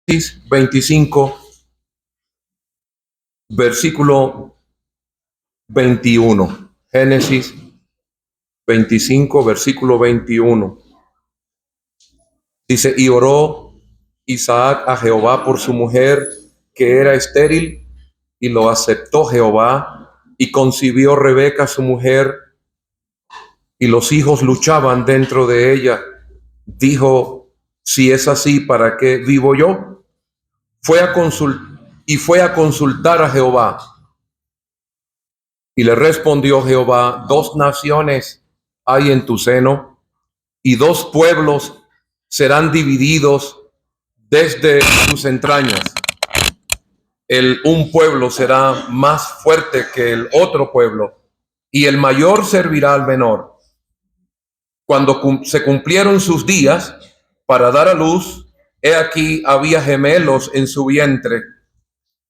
25, versículo 21. Génesis 25, versículo 21. Dice, y oró Isaac a Jehová por su mujer, que era estéril, y lo aceptó Jehová, y concibió Rebeca su mujer, y los hijos luchaban dentro de ella. Dijo, si es así, ¿para qué vivo yo? Fue a consultar a Jehová. Y le respondió Jehová, 2 naciones hay en tu seno, y 2 pueblos serán divididos desde tus entrañas. Un pueblo será más fuerte que el otro pueblo, y el mayor servirá al menor. Cuando se cumplieron sus días para dar a luz, he aquí había gemelos en su vientre,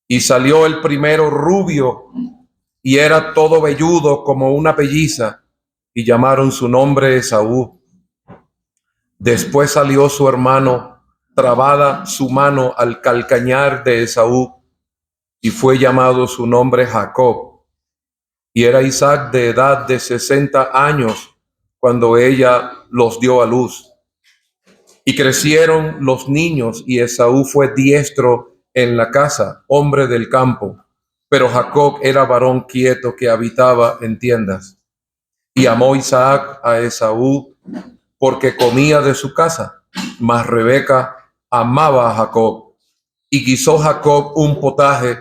y salió el primero rubio, y era todo velludo como una pelliza, y llamaron su nombre Esaú. Después salió su hermano, trabada su mano al calcañar de Esaú, y fue llamado su nombre Jacob. Y era Isaac de edad de 60 años cuando ella los dio a luz. Y crecieron los niños, y Esaú fue diestro en la casa, hombre del campo. Pero Jacob era varón quieto que habitaba en tiendas. Y amó Isaac a Esaú porque comía de su casa, mas Rebeca amaba a Jacob. Y guisó Jacob un potaje,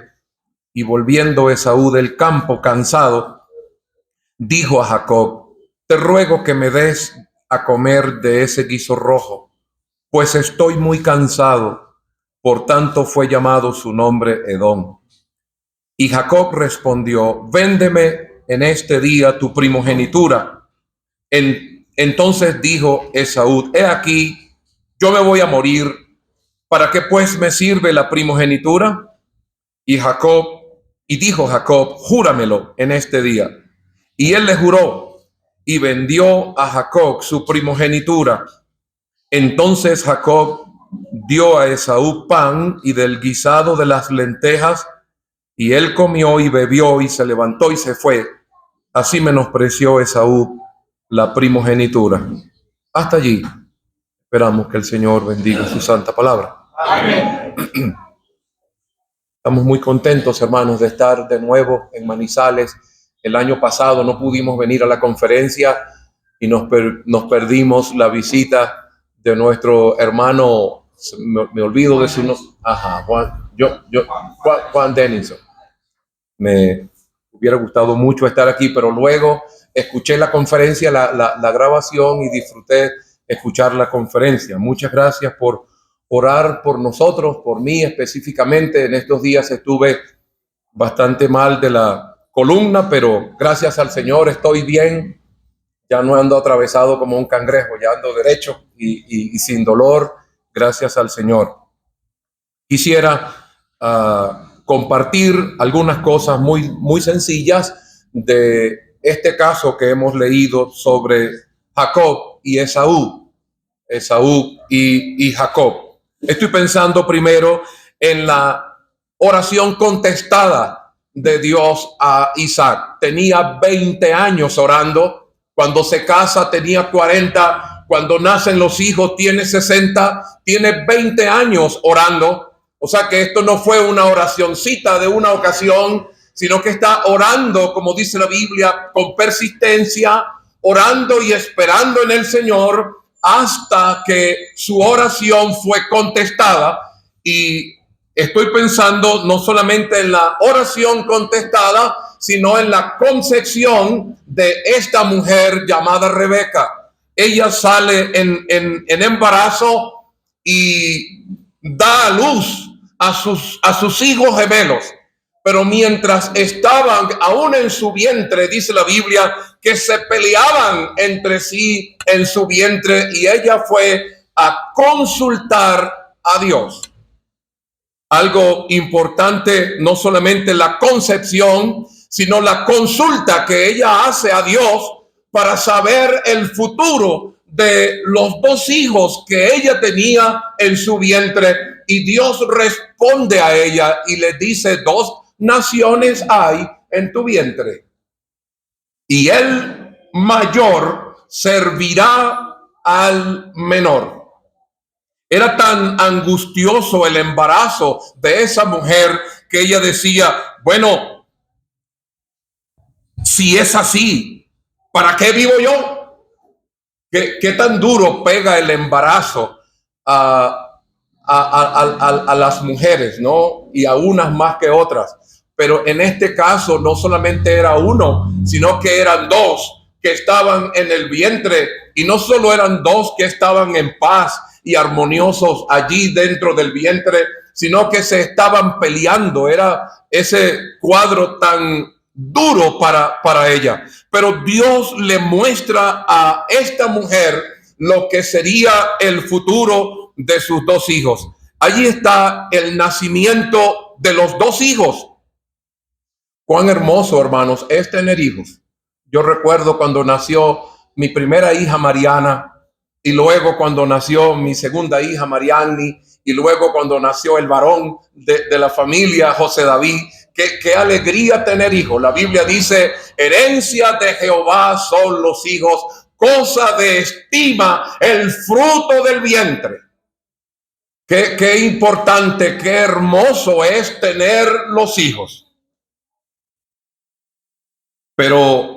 y volviendo Esaú del campo cansado, dijo a Jacob, te ruego que me des a comer de ese guiso rojo, pues estoy muy cansado. Por tanto fue llamado su nombre Edom. Y Jacob respondió, véndeme en este día tu primogenitura. Entonces dijo Esaú, he aquí, yo me voy a morir, ¿para qué pues me sirve la primogenitura? Y dijo Jacob, júramelo en este día. Y él le juró, y vendió a Jacob su primogenitura. Entonces Jacob dio a Esaú pan y del guisado de las lentejas, y él comió y bebió, y se levantó y se fue. Así menospreció Esaú la primogenitura. Hasta allí. Esperamos que el Señor bendiga su santa palabra. Amén. Estamos muy contentos, hermanos, de estar de nuevo en Manizales. El año pasado no pudimos venir a la conferencia y nos perdimos la visita de nuestro hermano, me olvido de su nombre, Juan Denison. Me hubiera gustado mucho estar aquí, pero luego escuché la conferencia, la grabación, y disfruté escuchar la conferencia. Muchas gracias por orar por nosotros, por mí específicamente. En estos días estuve bastante mal de la columna, pero gracias al Señor estoy bien. Ya no ando atravesado como un cangrejo, ya ando derecho y sin dolor, gracias al Señor. Quisiera compartir algunas cosas muy sencillas de este caso que hemos leído sobre Jacob y Esaú y Jacob. Estoy pensando primero en la oración contestada de Dios a Isaac. Tenía 20 años orando. Cuando se casa tenía 40. Cuando nacen los hijos tiene 60. Tiene 20 años orando. O sea que esto no fue una oracioncita de una ocasión, sino que está orando, como dice la Biblia, con persistencia, orando y esperando en el Señor hasta que su oración fue contestada. Y estoy pensando no solamente en la oración contestada, sino en la concepción de esta mujer llamada Rebeca. Ella sale en embarazo y da a luz a sus hijos gemelos. Pero mientras estaban aún en su vientre, dice la Biblia, que se peleaban entre sí en su vientre, y ella fue a consultar a Dios. Algo importante, no solamente la concepción, sino la consulta que ella hace a Dios para saber el futuro de los dos hijos que ella tenía en su vientre, y Dios responde a ella y le dice: dos naciones hay en tu vientre, y el mayor servirá al menor. Era tan angustioso el embarazo de esa mujer que ella decía: bueno, si es así, ¿para qué vivo yo? ¿Qué tan duro pega el embarazo a las mujeres, ¿no? Y a unas más que otras. Pero en este caso no solamente era uno, sino que eran dos que estaban en el vientre, y no solo eran dos que estaban en paz y armoniosos allí dentro del vientre, sino que se estaban peleando. Era ese cuadro tan duro para ella. Pero Dios le muestra a esta mujer lo que sería el futuro de sus dos hijos. Allí está el nacimiento de los dos hijos. Cuán hermoso, hermanos, es tener hijos. Yo recuerdo cuando nació mi primera hija Mariana, y luego cuando nació mi segunda hija Mariani, y luego cuando nació el varón de la familia, José David. Qué alegría tener hijos. La Biblia dice: herencia de Jehová son los hijos, cosa de estima el fruto del vientre. Qué importante, qué hermoso es tener los hijos. Pero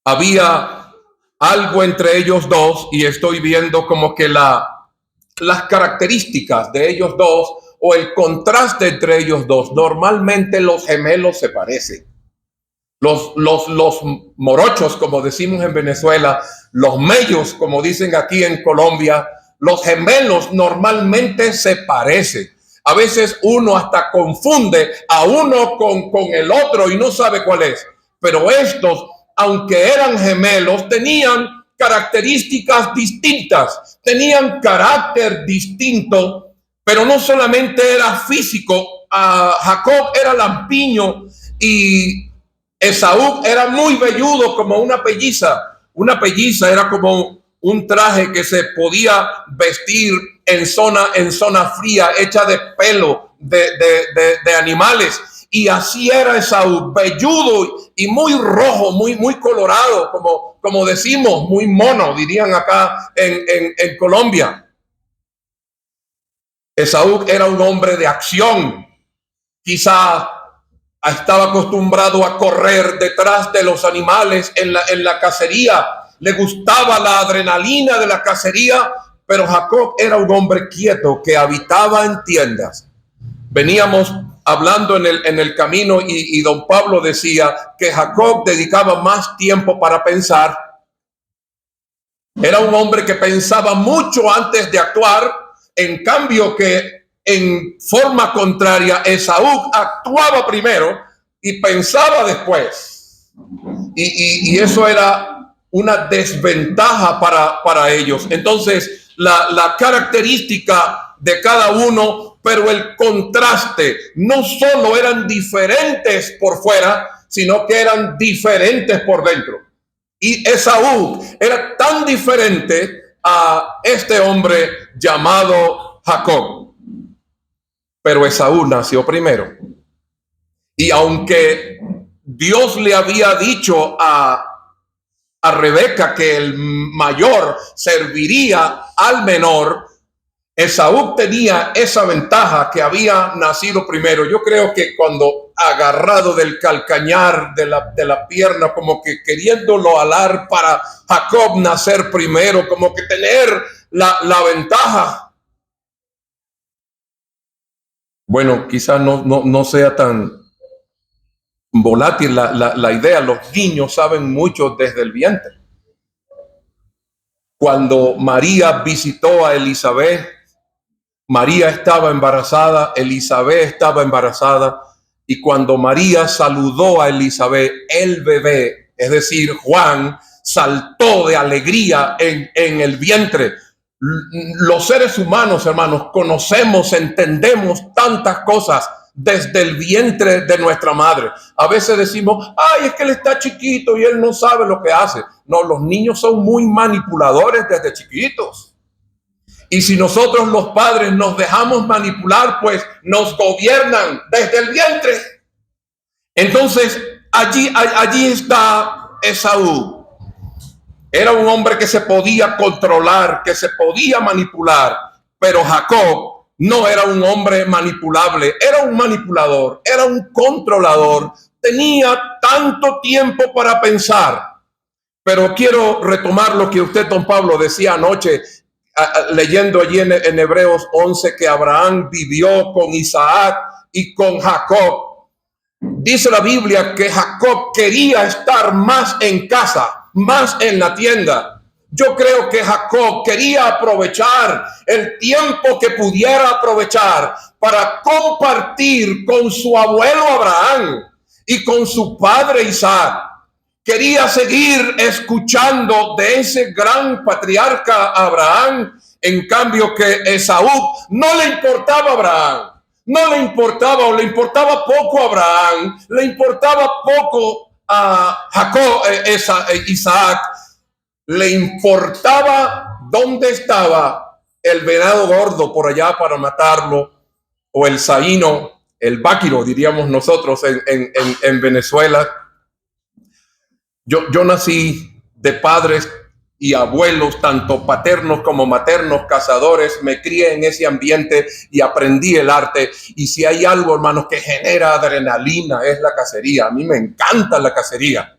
había algo entre ellos dos, y estoy viendo como que las características de ellos dos, o el contraste entre ellos dos. Normalmente los gemelos se parecen. Los morochos, como decimos en Venezuela, los mellos, como dicen aquí en Colombia, los gemelos normalmente se parecen. A veces uno hasta confunde a uno con el otro y no sabe cuál es. Pero estos, aunque eran gemelos, tenían características distintas, tenían carácter distinto. Pero no solamente era físico. Jacob era lampiño y Esaú era muy velludo, como una pelliza. Una pelliza era como un traje que se podía vestir en zona fría, hecha de pelo de animales. Y así era Esaú, velludo y muy rojo, muy colorado, como decimos, muy mono, dirían acá en Colombia. Esaú era un hombre de acción. Quizá estaba acostumbrado a correr detrás de los animales en la cacería. Le gustaba la adrenalina de la cacería, pero Jacob era un hombre quieto que habitaba en tiendas. Veníamos hablando en el camino y don Pablo decía que Jacob dedicaba más tiempo para pensar. Era un hombre que pensaba mucho antes de actuar. En cambio, que en forma contraria, Esaú actuaba primero y pensaba después. Y eso era una desventaja para ellos. Entonces, la característica de cada uno, pero el contraste, no solo eran diferentes por fuera, sino que eran diferentes por dentro. Y Esaú era tan diferente a este hombre llamado Jacob. Pero Esaú nació primero. Y aunque Dios le había dicho a Rebeca que el mayor serviría al menor, Esaú tenía esa ventaja, que había nacido primero. Yo creo que cuando agarrado del calcañar de la pierna, como que queriéndolo alar para Jacob nacer primero, como que tener la ventaja. Bueno, quizás no sea tan volátil la idea. Los niños saben mucho desde el vientre. Cuando María visitó a Elizabeth, María estaba embarazada, Elizabeth estaba embarazada, y cuando María saludó a Elizabeth, el bebé, es decir, Juan, saltó de alegría en el vientre. Los seres humanos, hermanos, conocemos, entendemos tantas cosas desde el vientre de nuestra madre. A veces decimos, ay, es que él está chiquito y él no sabe lo que hace. No, los niños son muy manipuladores desde chiquitos. Y si nosotros los padres nos dejamos manipular, pues nos gobiernan desde el vientre. Entonces, allí está Esaú. Era un hombre que se podía controlar, que se podía manipular, pero Jacob no era un hombre manipulable, era un manipulador, era un controlador, tenía tanto tiempo para pensar. Pero quiero retomar lo que usted, don Pablo, decía anoche, leyendo allí en Hebreos 11, que Abraham vivió con Isaac y con Jacob. Dice la Biblia que Jacob quería estar más en casa, más en la tienda. Yo creo que Jacob quería aprovechar el tiempo que pudiera aprovechar para compartir con su abuelo Abraham y con su padre Isaac. Quería seguir escuchando de ese gran patriarca Abraham. En cambio que Esaú no le importaba a Abraham, no le importaba, o le importaba poco a Abraham, le importaba poco a Jacob, Isaac. Le importaba dónde estaba el venado gordo por allá para matarlo, o el saíno, el báquiro, diríamos nosotros en Venezuela. Yo nací de padres y abuelos, tanto paternos como maternos, cazadores. Me crié en ese ambiente y aprendí el arte. Y si hay algo, hermanos, que genera adrenalina, es la cacería. A mí me encanta la cacería.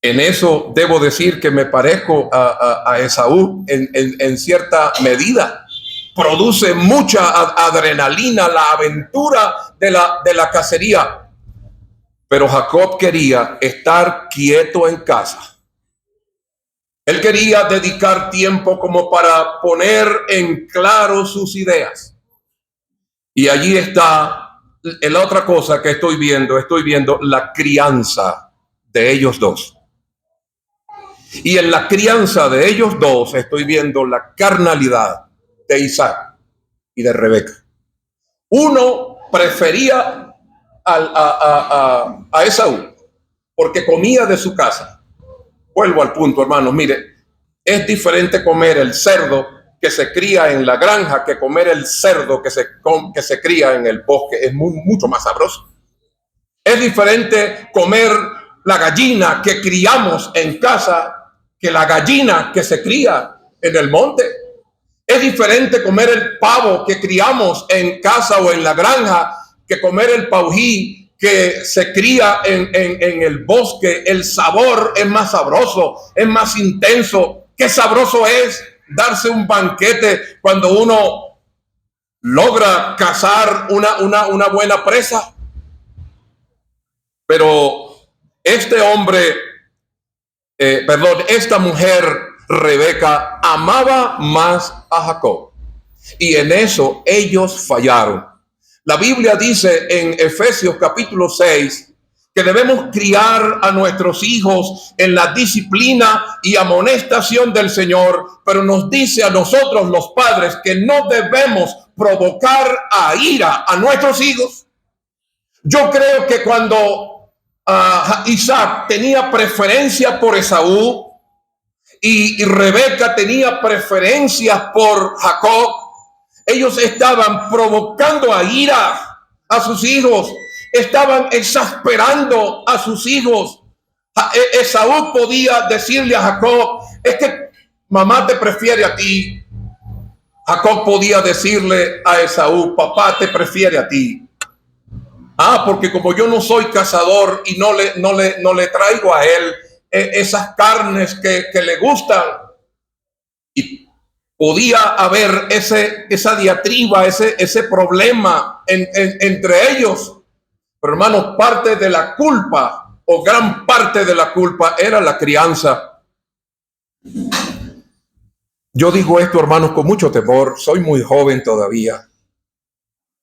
En eso debo decir que me parezco a Esaú en cierta medida. Produce mucha adrenalina la aventura de la cacería. Pero Jacob quería estar quieto en casa. Él quería dedicar tiempo como para poner en claro sus ideas. Y allí está la otra cosa que estoy viendo la crianza de ellos dos. Y en la crianza de ellos dos estoy viendo la carnalidad de Isaac y de Rebeca. Uno prefería a Esaú porque comía de su casa. Vuelvo al punto, hermanos. Mire, es diferente comer el cerdo que se cría en la granja que comer el cerdo que se cría en el bosque. Es mucho más sabroso. Es diferente comer la gallina que criamos en casa que la gallina que se cría en el monte. Es diferente comer el pavo que criamos en casa o en la granja que comer el paují que se cría en el bosque. El sabor es más sabroso, es más intenso. Qué sabroso es darse un banquete cuando uno logra cazar una buena presa. Pero esta mujer, Rebeca, amaba más a Jacob. Y en eso ellos fallaron. La Biblia dice en Efesios capítulo 6 que debemos criar a nuestros hijos en la disciplina y amonestación del Señor, pero nos dice a nosotros los padres que no debemos provocar a ira a nuestros hijos. Yo creo que cuando Isaac tenía preferencia por Esaú y Rebeca tenía preferencias por Jacob, ellos estaban provocando a ira a sus hijos, estaban exasperando a sus hijos. Esaú podía decirle a Jacob, es que mamá te prefiere a ti. Jacob podía decirle a Esaú, papá te prefiere a ti. Porque como yo no soy cazador y no le traigo a él esas carnes que le gustan. Y podía haber esa diatriba, ese problema entre ellos. Pero hermanos, parte de la culpa o gran parte de la culpa era la crianza. Yo digo esto, hermanos, con mucho temor. Soy muy joven todavía.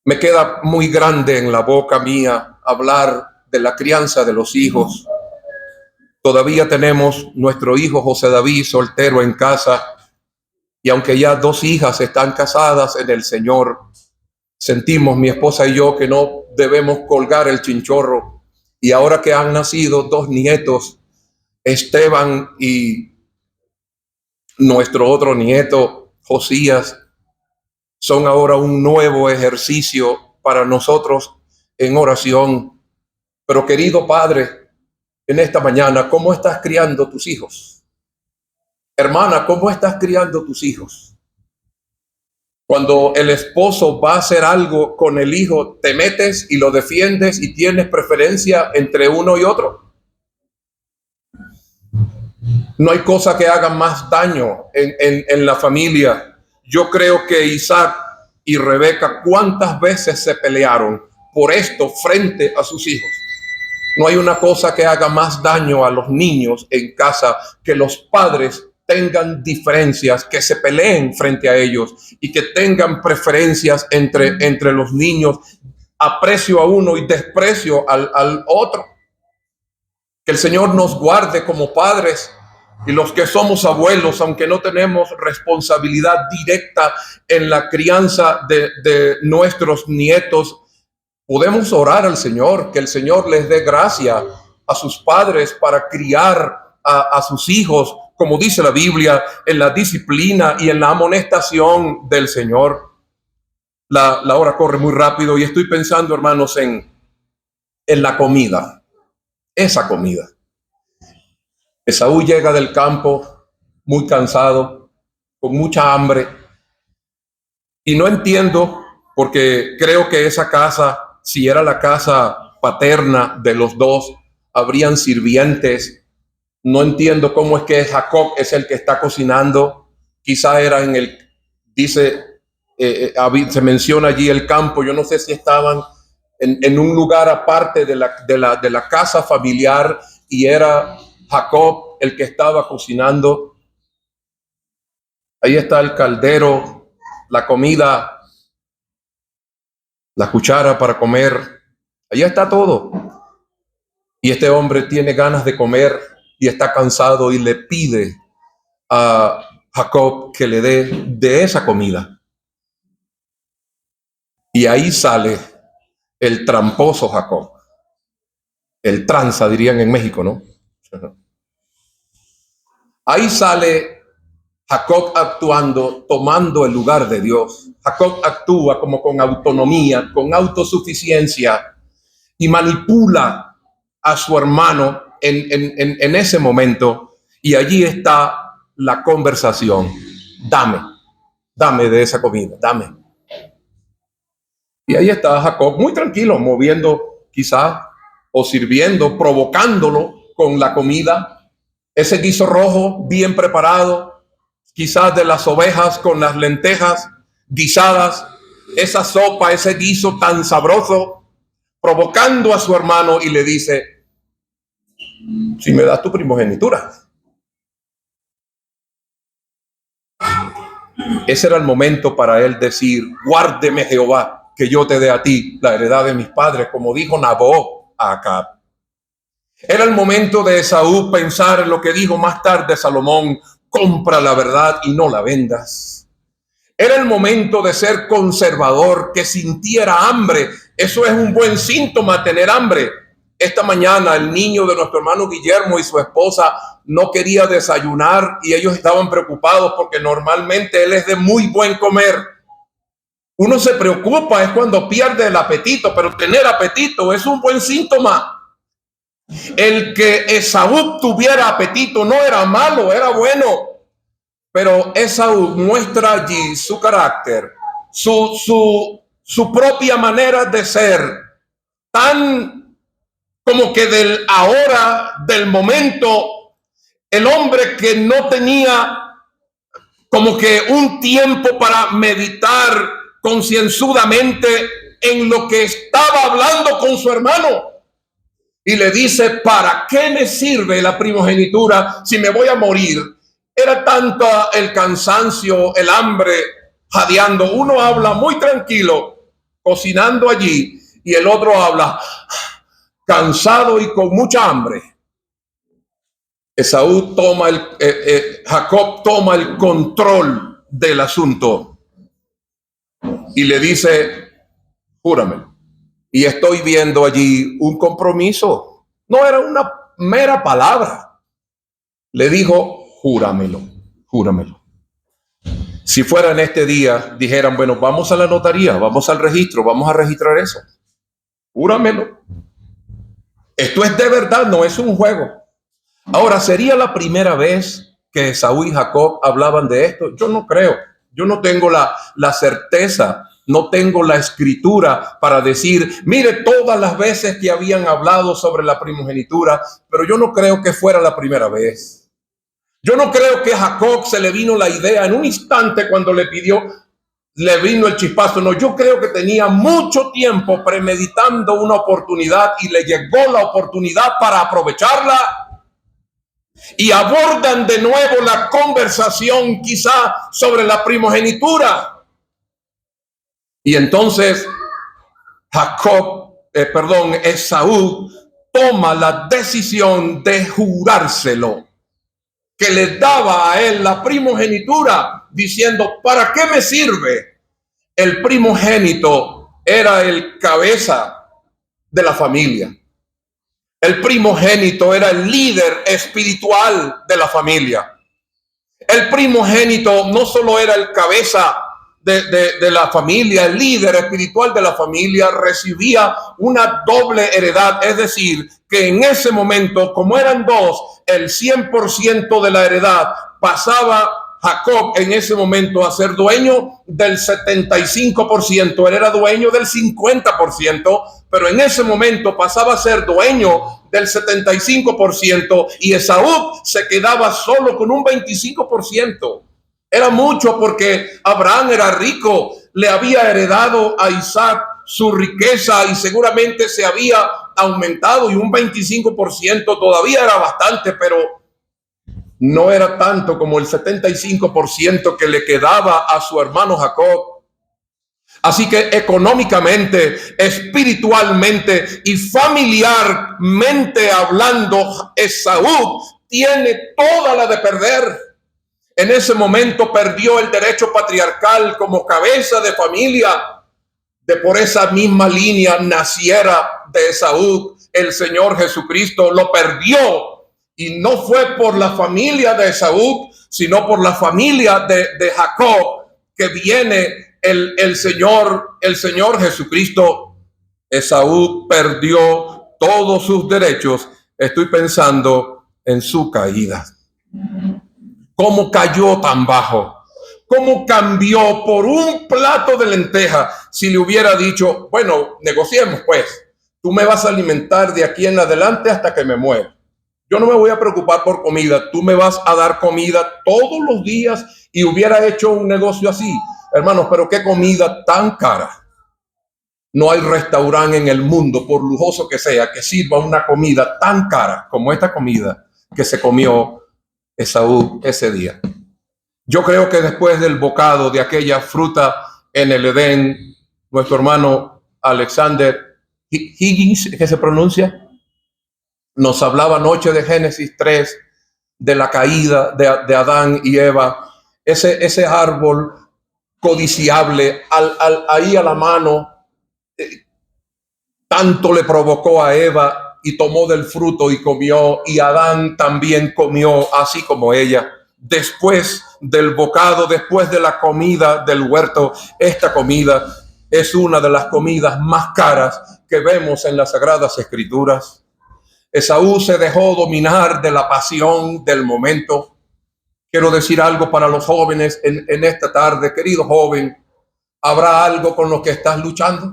Me queda muy grande en la boca mía hablar de la crianza de los hijos. Todavía tenemos nuestro hijo José David soltero en casa. Y aunque ya 2 hijas están casadas en el Señor, sentimos mi esposa y yo que no debemos colgar el chinchorro. Y ahora que han nacido 2 nietos, Esteban y nuestro otro nieto, Josías, son ahora un nuevo ejercicio para nosotros en oración. Pero querido Padre, en esta mañana, ¿cómo estás criando tus hijos? Hermana, ¿cómo estás criando tus hijos? Cuando el esposo va a hacer algo con el hijo, ¿te metes y lo defiendes y tienes preferencia entre uno y otro? No hay cosa que haga más daño en la familia. Yo creo que Isaac y Rebeca, ¿cuántas veces se pelearon por esto frente a sus hijos? No hay una cosa que haga más daño a los niños en casa que los padres tengan diferencias, que se peleen frente a ellos y que tengan preferencias entre los niños, aprecio a uno y desprecio al otro. Que el Señor nos guarde como padres y los que somos abuelos, aunque no tenemos responsabilidad directa en la crianza de nuestros nietos, podemos orar al Señor, que el Señor les dé gracia a sus padres para criar a sus hijos, como dice la Biblia, en la disciplina y en la amonestación del Señor. La hora corre muy rápido y estoy pensando, hermanos, en la comida, esa comida. Esaú llega del campo muy cansado, con mucha hambre, y no entiendo, porque creo que esa casa, si era la casa paterna de los dos, habrían sirvientes. No entiendo cómo es que Jacob es el que está cocinando. Quizá era se menciona allí el campo. Yo no sé si estaban en un lugar aparte de la casa familiar y era Jacob el que estaba cocinando. Ahí está el caldero, la comida, la cuchara para comer. Ahí está todo. Y este hombre tiene ganas de comer y está cansado y le pide a Jacob que le dé de esa comida. Y ahí sale el tramposo Jacob. El tranza, dirían en México, ¿no? Ahí sale Jacob actuando, tomando el lugar de Dios. Jacob actúa como con autonomía, con autosuficiencia y manipula a su hermano en ese momento. Y allí está la conversación. Dame de esa comida, dame. Y ahí está Jacob muy tranquilo, moviendo quizás o sirviendo, provocándolo con la comida. Ese guiso rojo bien preparado, quizás de las ovejas con las lentejas guisadas, esa sopa, ese guiso tan sabroso, provocando a su hermano y le dice, si me das tu primogenitura. Ese era el momento para él decir, guárdeme Jehová, que yo te dé a ti la heredad de mis padres, como dijo Nabot a Acab. Era el momento de Esaú pensar en lo que dijo más tarde Salomón, compra la verdad y no la vendas. Era el momento de ser conservador, que sintiera hambre. Eso es un buen síntoma, tener hambre. Esta mañana el niño de nuestro hermano Guillermo y su esposa no quería desayunar y ellos estaban preocupados porque normalmente él es de muy buen comer. Uno se preocupa es cuando pierde el apetito, pero tener apetito es un buen síntoma. El que Esaú tuviera apetito no era malo, era bueno. Pero Esaú muestra allí su carácter, su propia manera de ser, tan como que del momento, el hombre que no tenía como que un tiempo para meditar concienzudamente en lo que estaba hablando con su hermano. Y le dice, ¿para qué me sirve la primogenitura si me voy a morir? Era tanto el cansancio, el hambre, jadeando. Uno habla muy tranquilo, cocinando allí, y el otro habla cansado y con mucha hambre. Jacob toma el control del asunto y le dice, júramelo. Y estoy viendo allí un compromiso. No era una mera palabra. Le dijo, júramelo, júramelo. Si fuera en este día, dijeran, bueno, vamos a la notaría, vamos al registro, vamos a registrar eso. Júramelo. Esto es de verdad, no es un juego. Ahora, ¿sería la primera vez que Esaú y Jacob hablaban de esto? Yo no creo. Yo no tengo la certeza, no tengo la escritura para decir, mire todas las veces que habían hablado sobre la primogenitura, pero yo no creo que fuera la primera vez. Yo no creo que a Jacob se le vino la idea en un instante cuando le vino el chispazo. No, yo creo que tenía mucho tiempo premeditando una oportunidad y le llegó la oportunidad para aprovecharla. Y abordan de nuevo la conversación quizá sobre la primogenitura. Y entonces Esaú toma la decisión de jurárselo, que le daba a él la primogenitura, diciendo, ¿para qué me sirve? El primogénito era el cabeza de la familia. El primogénito era el líder espiritual de la familia. El primogénito no solo era el cabeza de la familia, el líder espiritual de la familia, recibía una doble heredad. Es decir, que en ese momento, como eran dos, el 100% de la heredad pasaba Jacob en ese momento a ser dueño del 75%. Él era dueño del 50%, pero en ese momento pasaba a ser dueño del 75% y Esaú se quedaba solo con un 25%. Era mucho porque Abraham era rico, le había heredado a Isaac su riqueza y seguramente se había aumentado, y un 25% todavía era bastante, pero no era tanto como el 75% que le quedaba a su hermano Jacob. Así que económicamente, espiritualmente y familiarmente hablando, Esaú tiene toda la de perder. En ese momento perdió el derecho patriarcal como cabeza de familia. De por esa misma línea naciera de Esaú el Señor Jesucristo. Lo perdió, y no fue por la familia de Esaú, sino por la familia de Jacob que viene el Señor Jesucristo. Esaú perdió todos sus derechos. Estoy pensando en su caída. ¿Cómo cayó tan bajo? ¿Cómo cambió por un plato de lenteja? Si le hubiera dicho, bueno, negociemos pues, tú me vas a alimentar de aquí en adelante hasta que me muera. Yo no me voy a preocupar por comida, tú me vas a dar comida todos los días, y hubiera hecho un negocio así. Hermanos, pero qué comida tan cara. No hay restaurante en el mundo, por lujoso que sea, que sirva una comida tan cara como esta comida que se comió Esaú ese día. Yo creo que después del bocado de aquella fruta en el Edén, nuestro hermano Alexander Higgins, ¿qué se pronuncia? Nos hablaba anoche de Génesis 3, de la caída de Adán y Eva, ese árbol codiciable ahí a la mano, tanto le provocó a Eva, y tomó del fruto y comió, y Adán también comió, así como ella. Después del bocado, después de la comida del huerto, esta comida es una de las comidas más caras que vemos en las Sagradas Escrituras. Esaú se dejó dominar de la pasión del momento. Quiero decir algo para los jóvenes en esta tarde. Querido joven, ¿habrá algo con lo que estás luchando?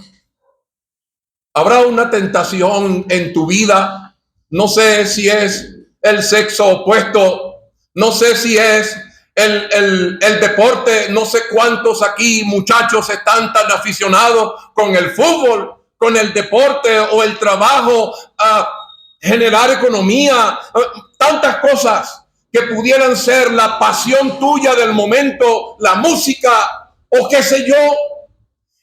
¿Habrá una tentación en tu vida? No sé si es el sexo opuesto, no sé si es el deporte. No sé cuántos aquí muchachos están tan aficionados con el fútbol, con el deporte o el trabajo, a generar economía, tantas cosas que pudieran ser la pasión tuya del momento, la música o qué sé yo.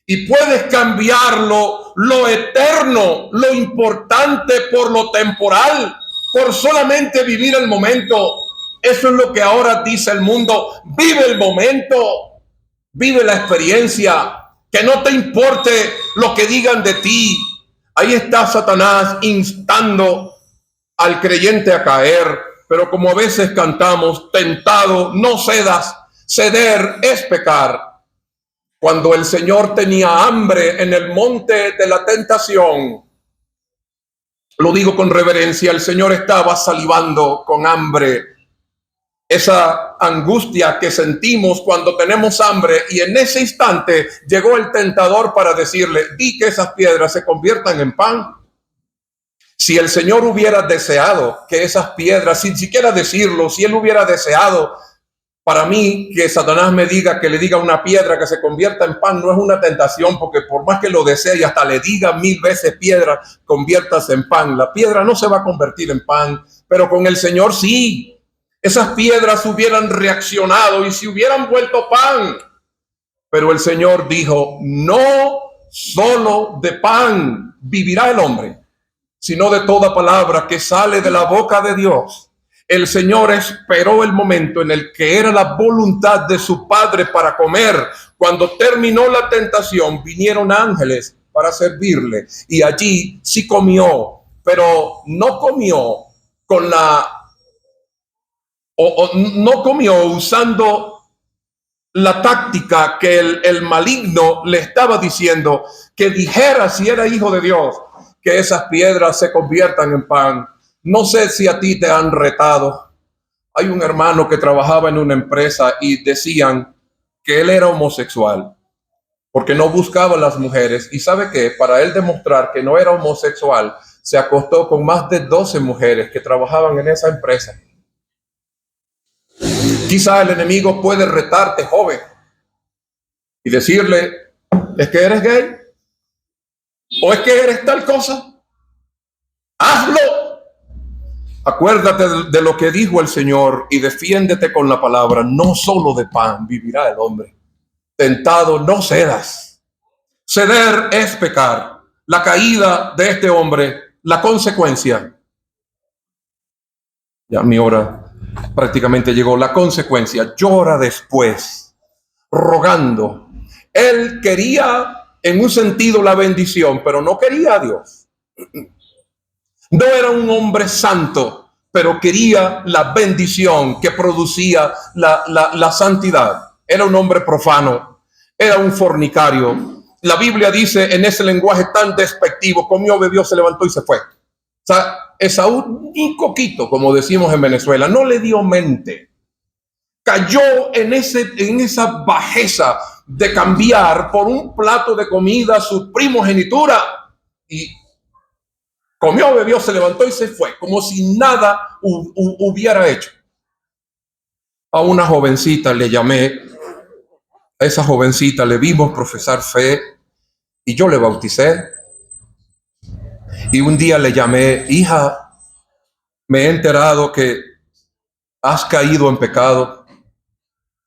Y puedes cambiarlo, lo eterno, lo importante, por lo temporal, por solamente vivir el momento. Eso es lo que ahora dice el mundo. Vive el momento, vive la experiencia. que no te importe lo que digan de ti. Ahí está Satanás instando al creyente a caer, pero como a veces cantamos, tentado, no cedas, ceder es pecar. Cuando el Señor tenía hambre en el monte de la tentación, lo digo con reverencia, el Señor estaba salivando con hambre. Esa angustia que sentimos cuando tenemos hambre, y en ese instante llegó el tentador para decirle, di que esas piedras se conviertan en pan. Si el Señor hubiera deseado que esas piedras, sin siquiera decirlo, si Él hubiera deseado para mí que Satanás me diga, que le diga a una piedra que se convierta en pan, no es una tentación, porque por más que lo desee y hasta le diga 1000 veces piedra, conviértase en pan, la piedra no se va a convertir en pan, pero con el Señor sí. Esas piedras hubieran reaccionado y se hubieran vuelto pan. Pero el Señor dijo, no solo de pan vivirá el hombre, sino de toda palabra que sale de la boca de Dios. El Señor esperó el momento en el que era la voluntad de su Padre para comer. Cuando terminó la tentación, vinieron ángeles para servirle, y allí sí comió, pero no comió con no comió usando la táctica que el maligno le estaba diciendo, que dijera, si era hijo de Dios, que esas piedras se conviertan en pan. No sé si a ti te han retado. Hay un hermano que trabajaba en una empresa y decían que él era homosexual porque no buscaba a las mujeres, y sabe que para él demostrar que no era homosexual, se acostó con más de 12 mujeres que trabajaban en esa empresa. Quizá el enemigo puede retarte, joven, y decirle, ¿es que eres gay? ¿O es que eres tal cosa? ¡Hazlo! Acuérdate de lo que dijo el Señor y defiéndete con la palabra. No solo de pan vivirá el hombre. Tentado no cedas. Ceder es pecar. La caída de este hombre, la consecuencia. Ya mi hora prácticamente llegó. La consecuencia, llora después, rogando. Él quería en un sentido la bendición, pero no quería a Dios. No era un hombre santo, pero quería la bendición que producía la santidad. Era un hombre profano, era un fornicario. La Biblia dice en ese lenguaje tan despectivo, comió, bebió, se levantó y se fue. O sea, Esaú, ni coquito, como decimos en Venezuela, no le dio mente. Cayó en esa bajeza de cambiar por un plato de comida su primogenitura, y comió, bebió, se levantó y se fue, como si nada hubiera hecho. A una jovencita le llamé, a esa jovencita le vimos profesar fe y yo le bauticé. Y un día le llamé, hija, me he enterado que has caído en pecado.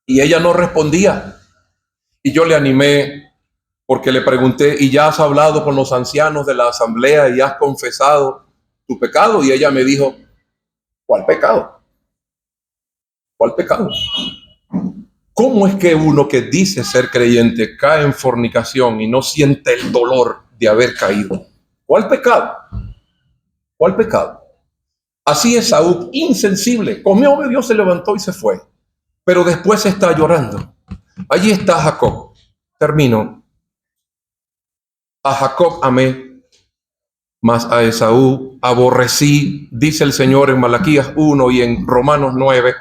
Y ella no respondía. Y yo le animé porque le pregunté, ¿y ya has hablado con los ancianos de la asamblea y has confesado tu pecado? Y ella me dijo, ¿cuál pecado? ¿Cuál pecado? ¿Cómo es que uno que dice ser creyente cae en fornicación y no siente el dolor de haber caído? ¿Cuál pecado? ¿Cuál pecado? Así es Esaú, insensible, comió, bebió, se levantó y se fue. Pero después está llorando. Allí está Jacob. Termino. A Jacob amé, mas a Esaú aborrecí, dice el Señor en Malaquías 1 y en Romanos 9.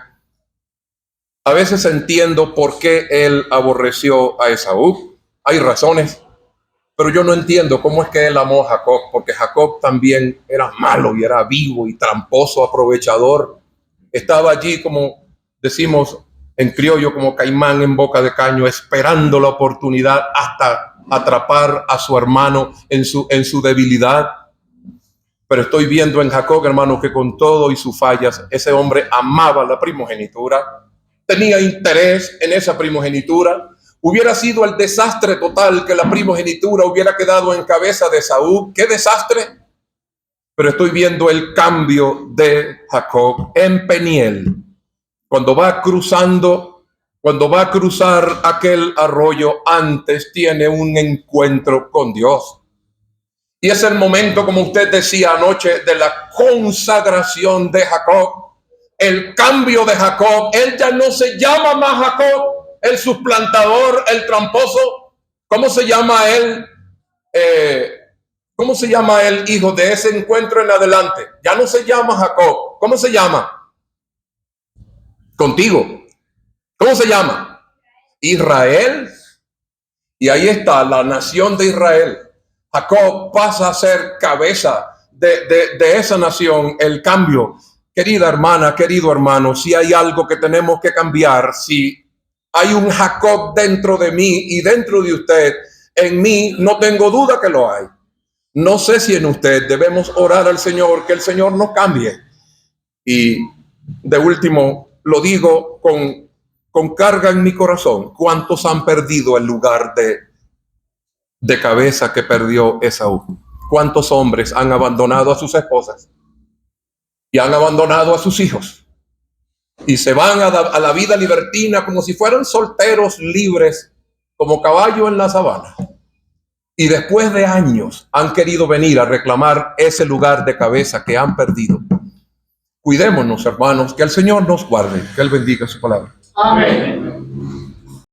A veces entiendo por qué él aborreció a Esaú. Hay razones, pero yo no entiendo cómo es que él amó a Jacob, porque Jacob también era malo y era vivo y tramposo, aprovechador. Estaba allí, como decimos en criollo, como caimán en boca de caño, esperando la oportunidad hasta atrapar a su hermano en su debilidad. Pero estoy viendo en Jacob, hermano, que con todo y sus fallas, ese hombre amaba la primogenitura, tenía interés en esa primogenitura. Hubiera sido el desastre total que la primogenitura hubiera quedado en cabeza de Esaú. ¡Qué desastre! Pero estoy viendo el cambio de Jacob en Peniel, cuando va cruzando cuando va a cruzar aquel arroyo, antes tiene un encuentro con Dios. Y es el momento, como usted decía anoche, de la consagración de Jacob. El cambio de Jacob. Él ya no se llama más Jacob, el suplantador, el tramposo. ¿Cómo se llama él? ¿Cómo se llama el hijo de ese encuentro en adelante? Ya no se llama Jacob. ¿Cómo se llama? Contigo. ¿Cómo se llama? Israel. Y ahí está la nación de Israel. Jacob pasa a ser cabeza de esa nación. El cambio. Querida hermana, querido hermano, si hay algo que tenemos que cambiar, si hay un Jacob dentro de mí y dentro de usted, en mí no tengo duda que lo hay. No sé si en usted debemos orar al Señor, que el Señor nos cambie. Y de último, lo digo con carga en mi corazón. ¿Cuántos han perdido el lugar de cabeza que perdió Esaú? ¿Cuántos hombres han abandonado a sus esposas? Y han abandonado a sus hijos. Y se van a la vida libertina como si fueran solteros libres, como caballo en la sabana. Y después de años han querido venir a reclamar ese lugar de cabeza que han perdido. Cuidémonos, hermanos, que el Señor nos guarde, que Él bendiga su palabra. Amén.